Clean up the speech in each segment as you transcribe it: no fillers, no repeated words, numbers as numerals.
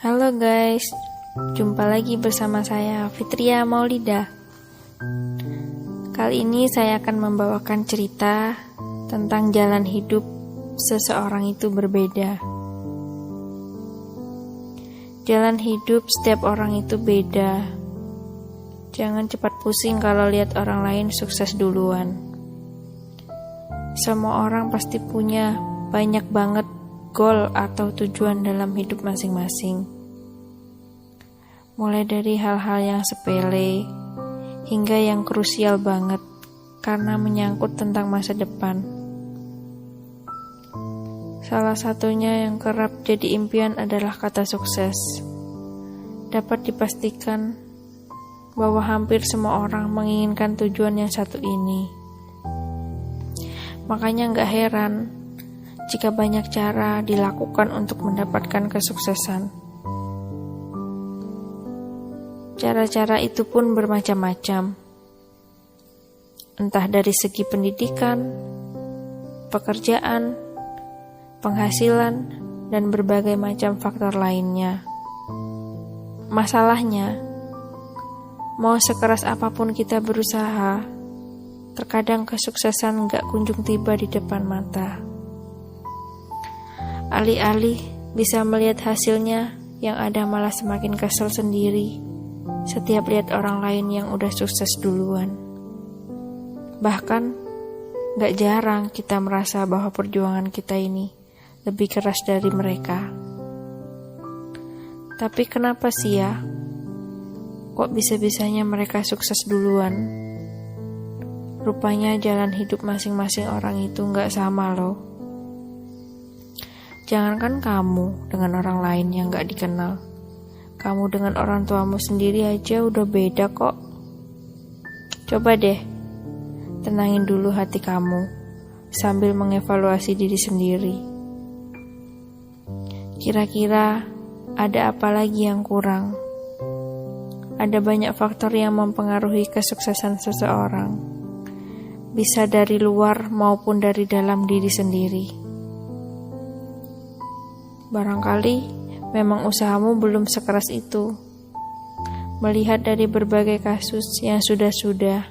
Halo guys, jumpa lagi bersama saya Fitria Maulida. Kali ini saya akan membawakan cerita tentang jalan hidup seseorang itu berbeda. Jalan hidup setiap orang itu beda. Jangan cepat pusing kalau lihat orang lain sukses duluan. Semua orang pasti punya banyak banget goal atau tujuan dalam hidup masing-masing. Mulai dari hal-hal yang sepele hingga yang krusial banget karena menyangkut tentang masa depan. Salah satunya yang kerap jadi impian adalah kata sukses. Dapat dipastikan bahwa hampir semua orang menginginkan tujuan yang satu ini. Makanya gak heran jika banyak cara dilakukan untuk mendapatkan kesuksesan. Cara-cara itu pun bermacam-macam. Entah dari segi pendidikan, pekerjaan, penghasilan, dan berbagai macam faktor lainnya. Masalahnya, mau sekeras apapun kita berusaha, terkadang kesuksesan gak kunjung tiba di depan mata. Alih-alih bisa melihat hasilnya, yang ada malah semakin kesel sendiri setiap lihat orang lain yang udah sukses duluan. Bahkan, gak jarang kita merasa bahwa perjuangan kita ini lebih keras dari mereka. Tapi kenapa sih ya? Kok bisa-bisanya mereka sukses duluan? Rupanya jalan hidup masing-masing orang itu gak sama loh. Jangankan kamu dengan orang lain yang gak dikenal, kamu dengan orang tuamu sendiri aja udah beda kok. Coba deh, tenangin dulu hati kamu sambil mengevaluasi diri sendiri. Kira-kira ada apa lagi yang kurang? Ada banyak faktor yang mempengaruhi kesuksesan seseorang, bisa dari luar maupun dari dalam diri sendiri. Barangkali memang usahamu belum sekeras itu. Melihat dari berbagai kasus yang sudah-sudah,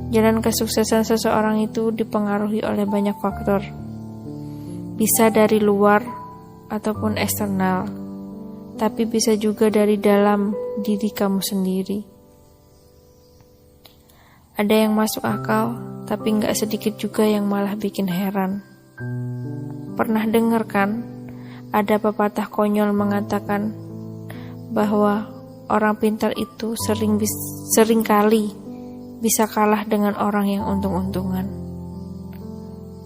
jalan kesuksesan seseorang itu dipengaruhi oleh banyak faktor. Bisa dari luar ataupun eksternal, tapi bisa juga dari dalam diri kamu sendiri. Ada yang masuk akal, tapi gak sedikit juga yang malah bikin heran. Pernah dengar kan? Ada pepatah konyol mengatakan bahwa orang pintar itu sering kali bisa kalah dengan orang yang untung-untungan.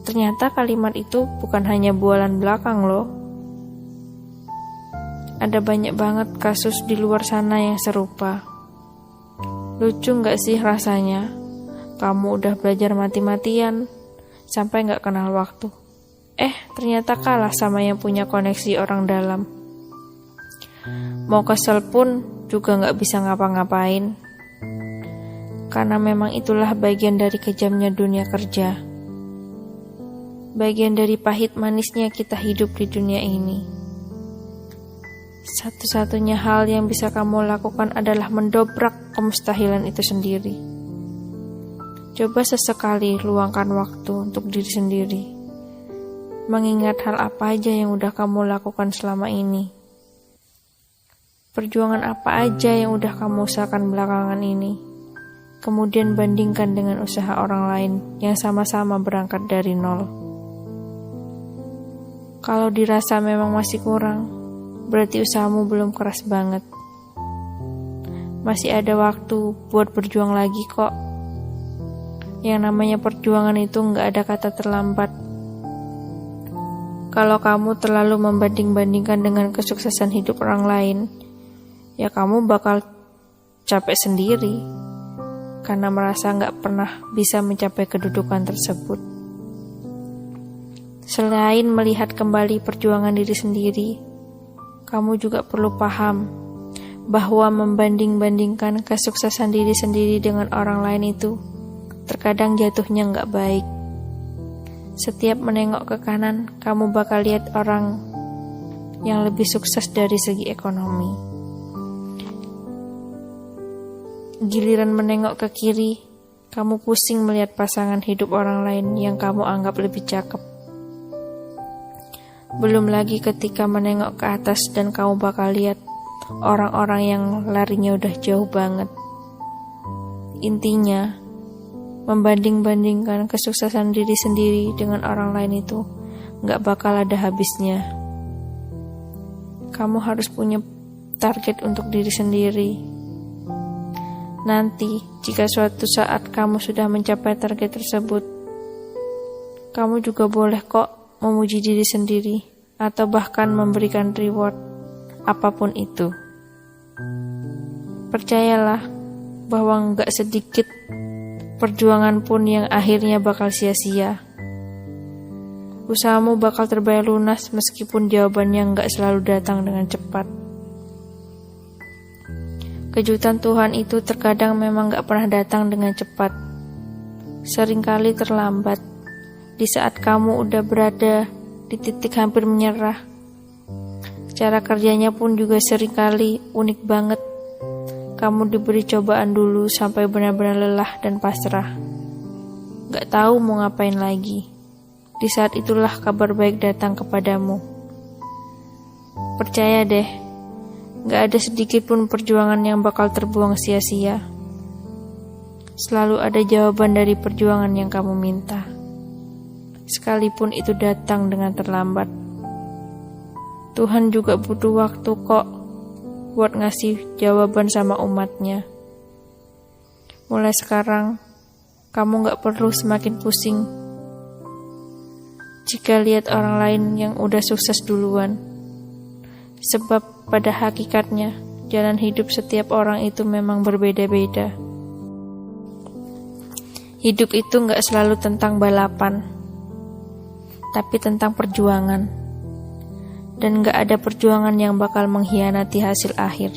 Ternyata kalimat itu bukan hanya bualan belakang loh. Ada banyak banget kasus di luar sana yang serupa. Lucu gak sih rasanya? Kamu udah belajar mati-matian sampai gak kenal waktu. Ternyata kalah sama yang punya koneksi orang dalam. Mau kesel pun juga gak bisa ngapa-ngapain. Karena memang itulah bagian dari kejamnya dunia kerja. Bagian dari pahit manisnya kita hidup di dunia ini. Satu-satunya hal yang bisa kamu lakukan adalah mendobrak kemustahilan itu sendiri. Coba sesekali luangkan waktu untuk diri sendiri. Mengingat hal apa aja yang udah kamu lakukan selama ini. Perjuangan apa aja yang udah kamu usahakan belakangan ini. Kemudian bandingkan dengan usaha orang lain yang sama-sama berangkat dari nol. Kalau dirasa memang masih kurang, berarti usahamu belum keras banget. Masih ada waktu buat berjuang lagi kok. Yang namanya perjuangan itu gak ada kata terlambat. Kalau kamu terlalu membanding-bandingkan dengan kesuksesan hidup orang lain, ya kamu bakal capek sendiri karena merasa gak pernah bisa mencapai kedudukan tersebut. Selain melihat kembali perjuangan diri sendiri, kamu juga perlu paham bahwa membanding-bandingkan kesuksesan diri sendiri dengan orang lain itu terkadang jatuhnya gak baik. Setiap menengok ke kanan, kamu bakal lihat orang yang lebih sukses dari segi ekonomi. Giliran menengok ke kiri, kamu pusing melihat pasangan hidup orang lain yang kamu anggap lebih cakep. Belum lagi ketika menengok ke atas dan kamu bakal lihat orang-orang yang larinya udah jauh banget. Intinya, membanding-bandingkan kesuksesan diri sendiri dengan orang lain itu gak bakal ada habisnya. Kamu harus punya target untuk diri sendiri. Nanti, jika suatu saat kamu sudah mencapai target tersebut, kamu juga boleh kok memuji diri sendiri atau bahkan memberikan reward apapun itu. Percayalah bahwa gak sedikit perjuangan pun yang akhirnya bakal sia-sia. Usahamu bakal terbayar lunas meskipun jawabannya gak selalu datang dengan cepat. Kejutan Tuhan itu terkadang memang gak pernah datang dengan cepat. Seringkali terlambat, di saat kamu udah berada di titik hampir menyerah. Cara kerjanya pun juga seringkali unik banget. Kamu diberi cobaan dulu sampai benar-benar lelah dan pasrah. Gak tahu mau ngapain lagi. Di saat itulah kabar baik datang kepadamu. Percaya deh, gak ada sedikit pun perjuangan yang bakal terbuang sia-sia. Selalu ada jawaban dari perjuangan yang kamu minta. Sekalipun itu datang dengan terlambat. Tuhan juga butuh waktu kok buat ngasih jawaban sama umatnya. Mulai sekarang, kamu gak perlu semakin pusing jika lihat orang lain yang udah sukses duluan. Sebab pada hakikatnya, jalan hidup setiap orang itu memang berbeda-beda. Hidup itu gak selalu tentang balapan, tapi tentang perjuangan. Dan gak ada perjuangan yang bakal mengkhianati hasil akhir.